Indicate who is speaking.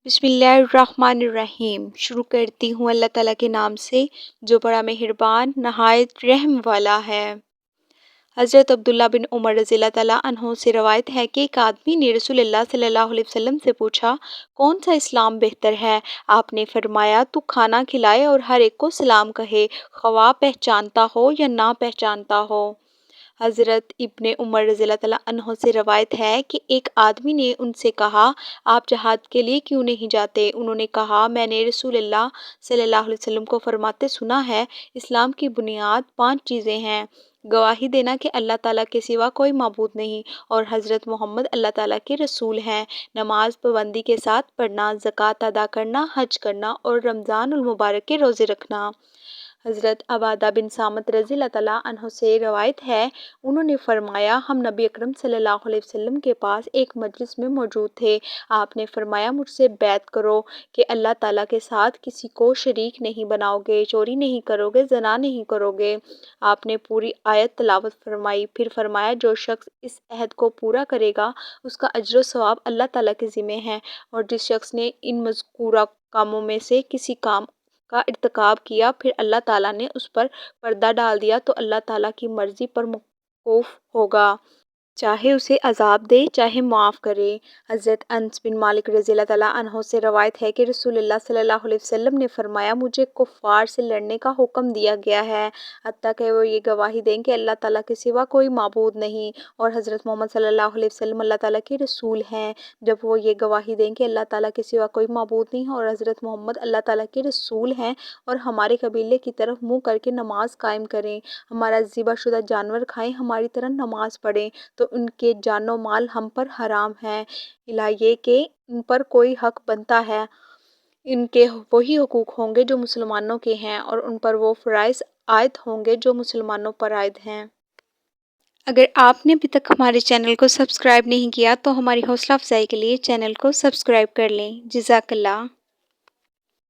Speaker 1: बिस्मिल्लाहिर्रहमानिर्रहीम। शुरू करती हूँ अल्लाह ताला के नाम से जो बड़ा मेहरबान नहायत रहम वाला है। हज़रत अब्दुल्ला बिन उमर रज़ियल्लाहु ताला अन्हो से रवायत है कि एक आदमी ने रसूलुल्लाह सल्लल्लाहु अलैहि वसल्लम से पूछा, कौन सा इस्लाम बेहतर है? आपने फरमाया, तू खाना खिलाए और हर एक को सलाम कहे, ख्वाह पहचानता हो या ना पहचानता हो। हज़रत इब्ने उमर रज़ियल्लाहु ताला अन्हो से रवायत है कि एक आदमी ने उनसे कहा, आप जहाद के लिए क्यों नहीं जाते? उन्होंने कहा, मैंने रसूलुल्लाह सल्लल्लाहु अलैहि वसल्लम को फरमाते सुना है, इस्लाम की बुनियाद 5 चीज़ें हैं। गवाही देना कि अल्लाह ताला के सिवा कोई माबूद नहीं और हज़रत मोहम्मद अल्लाह ताला के रसूल हैं, नमाज पाबंदी के साथ पढ़ना, ज़कात अदा करना, हज करना और रमज़ान उल मुबारक के रोज़े रखना। हज़रत अबादा बिन सामत रज़ियल्लाहु ताला अन्हु से रवायत है, उन्होंने फरमाया, हम नबी अकरम सल्लल्लाहु अलैहि वसल्लम के पास एक मजलिस में मौजूद थे। आपने फरमाया, मुझसे बैत करो कि अल्लाह ताला के साथ किसी को शरीक नहीं बनाओगे, चोरी नहीं करोगे, ज़ना नहीं करोगे। आपने पूरी आयत तिलावत फरमाई, फिर फरमाया, जो शख्स इस अहद को पूरा करेगा उसका अज्र सवाब अल्लाह ताला के ज़िम्मे है, और जिस शख्स ने इन मज़कूरा कामों में से किसी काम का इर्तिकाब किया फिर अल्लाह ताला ने उस पर पर्दा डाल दिया तो अल्लाह ताला की मर्ज़ी पर मौकूफ़ होगा, चाहे उसे अज़ाब दे चाहे माफ़ करे। हज़रत अनस बिन मालिक रज़ियल्लाहु ताला अन्हो से रवायत है कि रसूलुल्लाह सल्लल्लाहु अलैहि वसल्लम ने फरमाया, मुझे कुफ़ार से लड़ने का हुक्म दिया गया है हत्ता कि वो ये गवाही दें कि अल्लाह ताला के सिवा कोई माबूद नहीं और हज़रत मोहम्मद सल्लल्लाहु अलैहि वसल्लम अल्लाह ताला के रसूल हैं। जब वो ये गवाही दें कि अल्लाह ताला के सिवा कोई माबूद नहीं और हज़रत मोहम्मद अल्लाह ताला के रसूल हैं और हमारे कबीले की तरफ मुँह करके नमाज कायम करें, हमारा ज़िबाशुदा जानवर खाएं, हमारी तरह नमाज पढ़ें, तो उनके जानो माल हम पर हराम है, इला ये कि उन पर कोई हक बनता है, इनके वही हुकूक होंगे जो मुसलमानों के हैं और उन पर वो फ़राइज़ आयद होंगे जो मुसलमानों पर आयद हैं। अगर आपने अभी तक हमारे चैनल को सब्सक्राइब नहीं किया तो हमारी हौसला अफजाई के लिए चैनल को सब्सक्राइब कर लें। जज़ाकल्लाह।